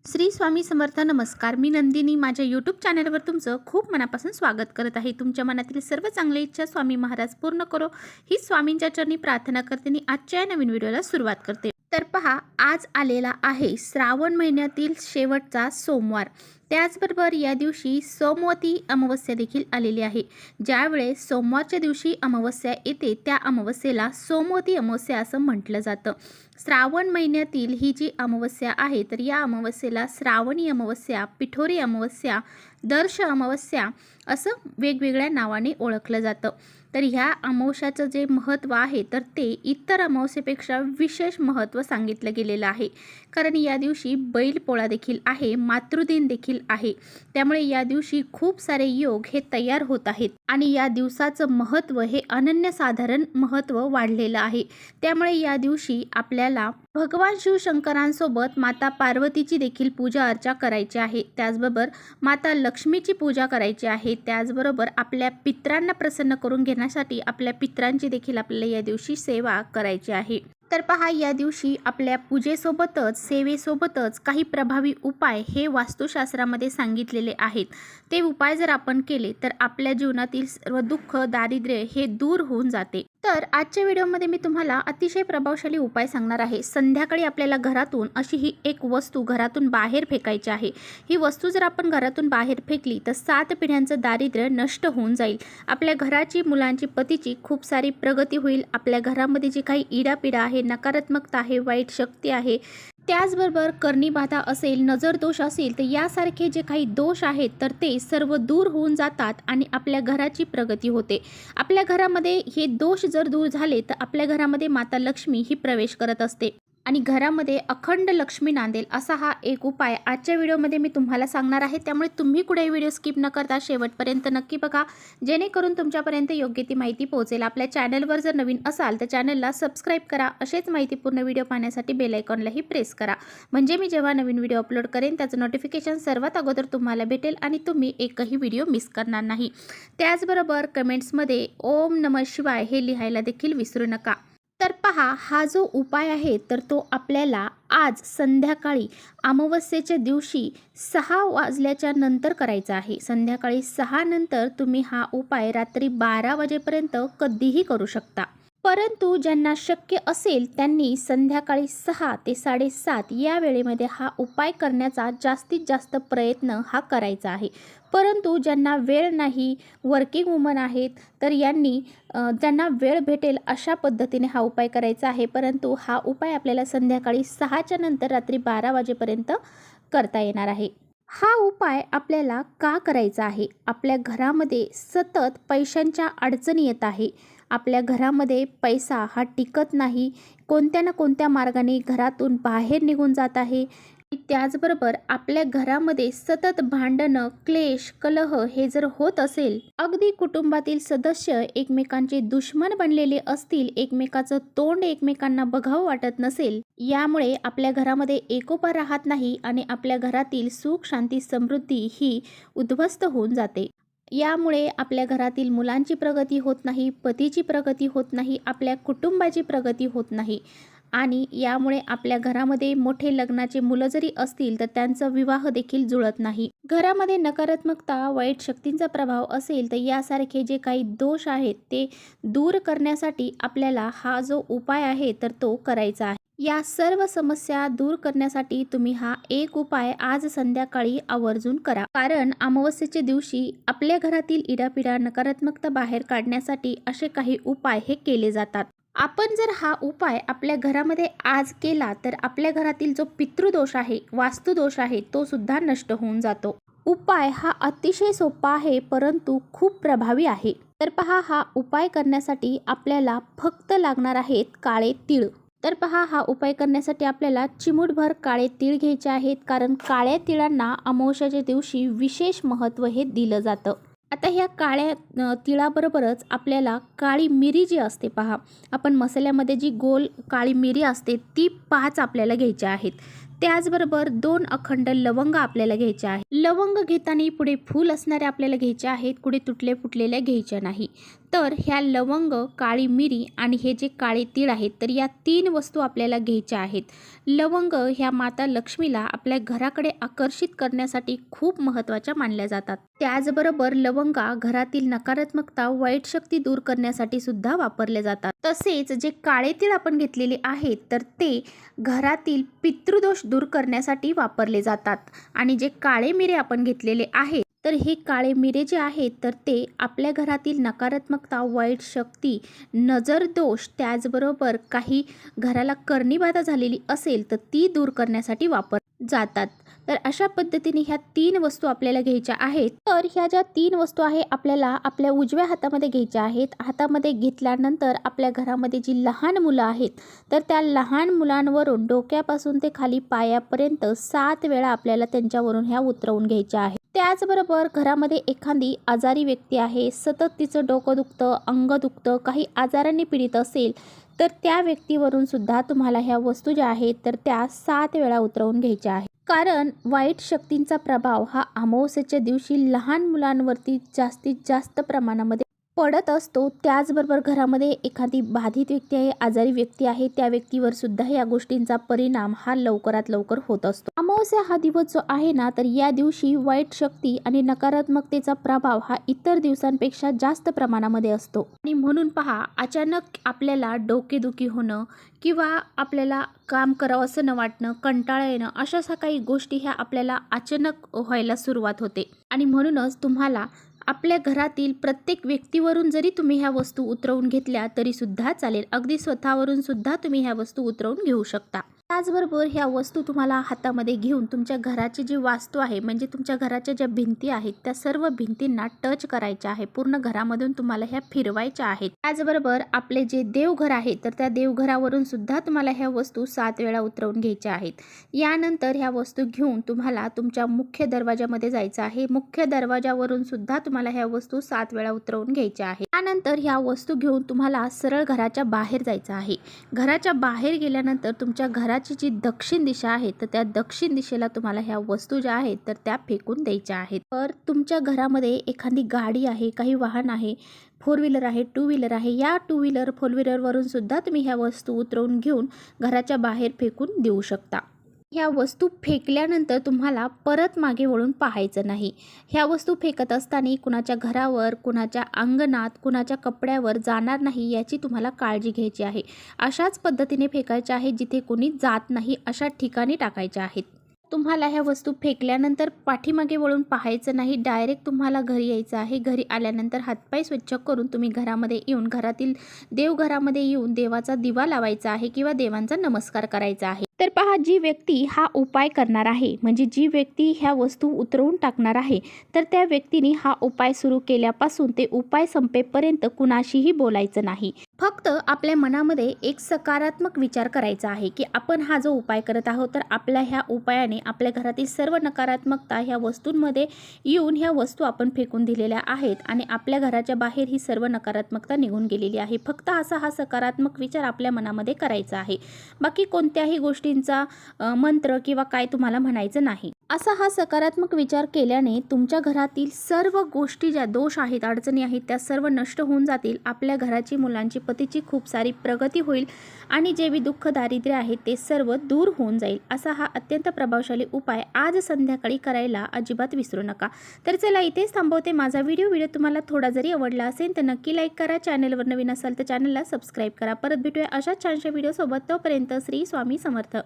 श्री स्वामी समर्थ. नमस्कार. मी नंदिनी. माझ्या यूट्यूब चॅनलवर तुमचं खूप मनापासून स्वागत करत आहे. तुमच्या मनातील सर्व चांगल्या इच्छा स्वामी महाराज पूर्ण करो ही स्वामींच्या चरणी प्रार्थना करते आणि आजच्या नवीन व्हिडिओला सुरुवात करते. तर पहा, आज आलेला आहे श्रावण महिन्यातील शेवटचा सोमवार. त्याचबरोबर या दिवशी सोमवती अमावस्या देखील आलेली आहे. ज्यावेळेस सोमवारच्या दिवशी अमावस्या येते त्या अमावस्येला सोमवती अमावस्या असं म्हटलं जातं. श्रावण महिन्यातील ही जी अमावस्या आहे तर या अमावस्येला श्रावणी अमावस्या, पिठोरी अमावस्या, दर्श अमावस्या असं वेगवेगळ्या नावाने ओळखलं जातं. तर ह्या अमावस्याचं जे महत्त्व आहे तर ते इतर अमावस्येपेक्षा विशेष महत्त्व सांगितलं गेलेलं आहे. कारण या दिवशी बैलपोळा देखील आहे, मातृदिन देखील आहे. त्यामुळे या दिवशी खूप सारे योग हे तयार होत आहेत आणि या दिवसाचं महत्त्व हे अनन्यसाधारण महत्त्व वाढलेलं आहे. त्यामुळे या दिवशी आपल्याला भगवान शिवशंकरांसोबत माता पार्वतीची देखील पूजा अर्चा करायची आहे. त्याचबरोबर माता लक्ष्मीची पूजा करायची आहे. त्याचबरोबर आपल्या पितरांना प्रसन्न करून घेण्यासाठी आपल्या पितरांची देखील आपल्याला या दिवशी सेवा करायची आहे. तर पहा, या दिवशी आपल्या पूजेसोबतच सेवेसोबतच काही प्रभावी उपाय हे वास्तुशास्त्रामध्ये सांगितलेले आहेत. ते उपाय जर आपण केले तर आपल्या जीवनातील सर्व दुःख, दारिद्र्य हे दूर होऊन जाते. तर आजच्या व्हिडिओमध्ये मी तुम्हाला अतिशय प्रभावशाली उपाय सांगणार आहे. संध्याकाळी आपल्याला घरातून अशी ही एक वस्तू घरातून बाहेर फेकायची आहे. ही वस्तू जर आपण घरातून बाहेर फेकली तर 7 पिढ्यांचं दारिद्र्य नष्ट होऊन जाईल. आपल्या घराची, मुलांची, पतीची खूप सारी प्रगती होईल. आपल्या घरामध्ये जी काही इडापिडा आहे, नकारात्मकता आहे, वाईट शक्ती आहे, त्याचबरोबर कर्णीबाधा असेल, नजर दोष असेल तर यासारखे जे काही दोष आहेत तर ते सर्व दूर होऊन जातात आणि आपल्या घराची प्रगती होते. आपल्या घरामध्ये हे दोष जर दूर झाले तर आपल्या घरामध्ये माता लक्ष्मी ही प्रवेश करत असते आणि घरामध्ये अखंड लक्ष्मी नांदेल. असा हा एक उपाय आजच्या व्हिडिओमध्ये मी तुम्हाला सांगणार आहे. त्यामुळे तुम्ही कुठेही व्हिडिओ स्किप न करता शेवटपर्यंत नक्की बघा, जेणेकरून तुमच्यापर्यंत योग्य ती माहिती पोहोचेल. आपल्या चॅनलवर जर नवीन असाल तर चॅनलला सबस्क्राईब करा. असेच माहितीपूर्ण व्हिडिओ पाहण्यासाठी बेल आयकॉनलाही प्रेस करा. म्हणजे मी जेव्हा नवीन व्हिडिओ अपलोड करेन त्याचं नोटिफिकेशन सर्वात अगोदर तुम्हाला भेटेल आणि तुम्ही एकही व्हिडिओ मिस करणार नाही. त्याचबरोबर कमेंट्समध्ये ओम नमः शिवाय हे लिहायला देखील विसरू नका. तर पहा, हा जो उपाय आहे तर तो आपल्याला आज संध्याकाळी अमावस्येच्या दिवशी 6 वाजल्याच्या नंतर करायचा आहे. संध्याकाळी 6 नंतर तुम्ही हा उपाय रात्री 12 वाजेपर्यंत कधीही करू शकता. परंतु ज्यांना शक्य असेल त्यांनी संध्याकाळी 6 ते 7:30 या वेळेमध्ये हा उपाय करण्याचा जास्तीत जास्त प्रयत्न हा करायचा आहे. परंतु ज्यांना वेळ नाही, वर्किंग वुमन आहेत तर यांनी ज्यांना वेळ भेटेल अशा पद्धतीने हा उपाय करायचा आहे. परंतु हा उपाय आपल्याला संध्याकाळी 6च्या नंतर रात्री 12 वाजेपर्यंत करता येणार आहे. हा उपाय आपल्याला का करायचा आहे? आपल्या घरामध्ये सतत पैशांच्या अडचणी येत आहे. आपल्या घरामध्ये पैसा हा टिकत नाही, कोणत्या ना कोणत्या मार्गाने घरातून बाहेर निघून जात आहे. त्याचबरोबर आपल्या घरामध्ये सतत भांडणं, क्लेश, कलह हे जर होत असेल, अगदी कुटुंबातील सदस्य एकमेकांचे दुश्मन बनलेले असतील, एकमेकाचं तोंड एकमेकांना बघावं वाटत नसेल, यामुळे आपल्या घरामध्ये एकोपा राहत नाही आणि आपल्या घरातील सुख, शांती, समृद्धी ही उद्ध्वस्त होऊन जाते. यामुळे आपल्या घरातील मुलांची प्रगती होत नाही, पतीची प्रगती होत नाही, आपल्या कुटुंबाची प्रगती होत नाही आणि यामुळे आपल्या घरामध्ये मोठे लग्नाचे मुलं जरी असतील तर त्यांचा विवाह देखील जुळत नाही. घरामध्ये नकारात्मकता, वाईट शक्तींचा प्रभाव असेल तर यासारखे जे काही दोष आहेत ते दूर करण्यासाठी आपल्याला हा जो उपाय आहे तर तो करायचा आहे. या सर्व समस्या दूर करण्यासाठी तुम्ही हा एक उपाय आज संध्याकाळी आवर्जून करा. कारण अमावस्येच्या दिवशी आपल्या घरातील इडापिडा, नकारात्मकता बाहेर काढण्यासाठी असे काही उपाय हे केले जातात. आपण जर हा उपाय आपल्या घरामध्ये आज केला तर आपल्या घरातील जो पितृदोष आहे, वास्तुदोष आहे तो सुद्धा नष्ट होऊन जातो. उपाय हा अतिशय सोपा आहे परंतु खूप प्रभावी आहे. तर पहा, हा उपाय करण्यासाठी आपल्याला फक्त लागणार आहेत काळे तीळ. तर पहा, हा उपाय करण्यासाठी आपल्याला चिमूटभर काळे तीळ घ्यायचे आहेत. कारण काळ्या तिळांना अमावस्येच्या दिवशी विशेष महत्त्व हे दिलं जातं. आता ह्या काळ्या तिळाबरोबरच आपल्याला काळी मिरी जी असते, पहा, आपण मसाल्यामध्ये जी गोल काळी मिरी असते ती 5 आपल्याला घ्यायच्या आहेत. त्याचबरोबर 2 अखंड लवंग आपल्याला घ्यायचे आहेत. लवंग घेताना पुढे फूल असणारे आपल्याला घ्यायचे आहेत, कुठे तुटले फुटलेल्या घ्यायच्या नाही. तर ह्या लवंग, काळी मिरी आणि हे जे काळे तीळ आहेत, तर या 3 वस्तू आपल्याला घ्यायच्या आहेत. लवंग ह्या माता लक्ष्मीला आपल्या घराकडे आकर्षित करण्यासाठी खूप महत्त्वाच्या मानल्या जातात. त्याचबरोबर लवंगा घरातील नकारात्मकता, वाईट शक्ती दूर करण्यासाठी सुद्धा वापरले जातात. तसेच जे काळे तीळ आपण घेतलेले आहेत, तर ते घरातील पितृदोष दूर करण्यासाठी वापरले जातात. आणि जे काळे मिरे आपण घेतलेले आहेत, तर हे काळे मिरे जे आहेत, तर ते आपल्या घरातील नकारात्मकता, वाईट शक्ती, नजर दोष, त्याचबरोबर काही घराला कर्णीबाधा झालेली असेल तर ती दूर करण्यासाठी वापर जातात. तर अशा पद्धतीने ह्या 3 वस्तू आपल्याला घ्यायच्या आहेत. तर ह्या ज्या 3 वस्तू आहे आपल्याला आपल्या उजव्या हातामध्ये घ्यायच्या आहेत. हातामध्ये घेतल्यानंतर आपल्या घरामध्ये जी लहान मुलं आहेत, तर त्या लहान मुलांवरून डोक्यापासून ते खाली पायापर्यंत 7 वेळा आपल्याला त्यांच्यावरून ह्या उतरवून घ्यायच्या आहेत. त्याचबरोबर घरामध्ये एखादी आजारी व्यक्ती आहे, सतत तिचं डोकं दुखतं, अंग दुखतं, काही आजारांनी पीडित असेल, तर त्या व्यक्तीवरून सुद्धा तुम्हाला ह्या वस्तू ज्या आहेत, तर त्या 7 वेळा उतरवून घ्यायच्या आहेत. कारण वाईट शक्तींचा प्रभाव हा अमावस्येच्या दिवशी लहान मुलांवरती जास्तीत जास्त प्रमाणामध्ये पडत असतो. त्याचबरोबर घरामध्ये एखादी बाधित व्यक्ती आहे, आजारी व्यक्ती आहे, त्या व्यक्तीवर सुद्धा या गोष्टींचा परिणाम हा लवकरात लवकर होत असतो. अमावस्या हा दिवस जो आहे ना, तर या दिवशी वाईट शक्ती आणि नकारात्मकतेचा प्रभाव हा इतर दिवसांपेक्षा जास्त प्रमाणामध्ये असतो. आणि म्हणून पहा, अचानक आपल्याला डोकेदुखी होणं किंवा आपल्याला काम करावं असं न वाटणं, कंटाळा येणं, अशा काही गोष्टी ह्या आपल्याला अचानक व्हायला सुरुवात होते. आणि म्हणूनच तुम्हाला आपल्या घरातील प्रत्येक व्यक्तीवरून जरी तुम्ही ह्या वस्तू उतरवून घेतल्या तरी सुद्धा चालेल. अगदी स्वतःवरून सुद्धा तुम्ही ह्या वस्तू उतरवून घेऊ शकता. त्याचबरोबर ह्या वस्तू तुम्हाला हातामध्ये घेऊन तुमच्या घराची जी वास्तू आहे, म्हणजे तुमच्या घराच्या ज्या भिंती आहेत, त्या सर्व भिंतींना टच करायच्या आहे. पूर्ण घरामधून तुम्हाला ह्या फिरवायच्या आहेत. त्याचबरोबर आपले जे देवघर आहे, तर त्या देवघरावरून सुद्धा तुम्हाला ह्या वस्तू 7 वेळा उतरवून घ्यायच्या आहेत. यानंतर ह्या वस्तू घेऊन तुम्हाला तुमच्या मुख्य दरवाजामध्ये जायचं आहे. मुख्य दरवाजावरून सुद्धा तुम्हाला ह्या वस्तू 7 वेळा उतरवून घ्यायच्या आहेत. त्यानंतर ह्या वस्तू घेऊन तुम्हाला सरळ घराच्या बाहेर जायचं आहे. घराच्या बाहेर गेल्यानंतर तुमच्या घराची जी दक्षिण दिशा आहे, तर त्या दक्षिण दिशेला तुम्हाला ह्या वस्तू ज्या आहेत, तर त्या फेकून द्यायच्या आहेत. तर तुमच्या घरामध्ये एखादी गाडी आहे, काही वाहन आहे, 4 व्हीलर आहे, 2 व्हीलर आहे, या 2 व्हीलर 4 व्हीलरवरून सुद्धा तुम्ही ह्या वस्तू उतरवून घेऊन घराच्या बाहेर फेकून देऊ शकता. ह्या वस्तू फेकल्यानंतर तुम्हाला परत मागे वळून पाहायचं नाही. ह्या वस्तू फेकत असताना कुणाच्या घरावर, कुणाच्या अंगणात, कुणाच्या कपड्यावर जाणार नाही याची तुम्हाला काळजी घ्यायची आहे. अशाच पद्धतीने फेकायच्या आहे, जिथे कोणी जात नाही अशा ठिकाणी टाकायच्या आहेत. तुम्हाला ह्या वस्तू फेकल्यानंतर पाठीमागे वळून पाहायचं नाही. डायरेक्ट तुम्हाला घरी यायचं आहे. घरी आल्यानंतर हातपाय स्वच्छ करून तुम्ही घरामध्ये येऊन घरातील देवघरामध्ये येऊन देवाचा दिवा लावायचा आहे किंवा देवांचा नमस्कार करायचा आहे. तर पहा, जी व्यक्ती हा उपाय करणार आहे, म्हणजे जी व्यक्ती ह्या वस्तू उतरवून टाकणार आहे, तर त्या व्यक्तीने हा उपाय सुरू केल्यापासून ते उपाय संपेपर्यंत कुणाशीही बोलायचं नाही. फक्त आपल्या मनामध्ये एक सकारात्मक विचार करायचा आहे की आपण हा जो उपाय करत आहोत, तर आपल्या ह्या उपायाने आपल्या घरातील सर्व नकारात्मकता ह्या वस्तूंमध्ये येऊन ह्या वस्तू आपण फेकून दिलेल्या आहेत आणि आपल्या घराच्या बाहेर ही सर्व नकारात्मकता निघून गेलेली आहे. फक्त असा हा सकारात्मक विचार आपल्या मनामध्ये करायचा आहे. बाकी कोणत्याही गोष्टींचा मंत्र किंवा काय तुम्हाला म्हणायचं नाही. असा हा सकारात्मक विचार केल्याने तुमच्या घरातील सर्व गोष्टी, ज्या दोष आहेत, अडचणी आहेत, त्या सर्व नष्ट होऊन जातील. आपल्या घराची, मुलांची, पतीची खूप सारी प्रगती होईल आणि जे बी दुःख, दारिद्र्य आहे ते सर्व दूर होऊन जाईल. असा हा अत्यंत प्रभावशाली उपाय आज संध्याकाळी करायला अजिबात विसरू नका. तर चला, इथेच थांबवते माझा व्हिडिओ तुम्हाला थोडा जरी आवडला असेल तर नक्की लाईक करा. चॅनलवर नवीन असाल तर चॅनलला सबस्क्राईब करा. परत भेटूया अशा छानशा व्हिडिओसोबत. तोपर्यंत श्री स्वामी समर्थ.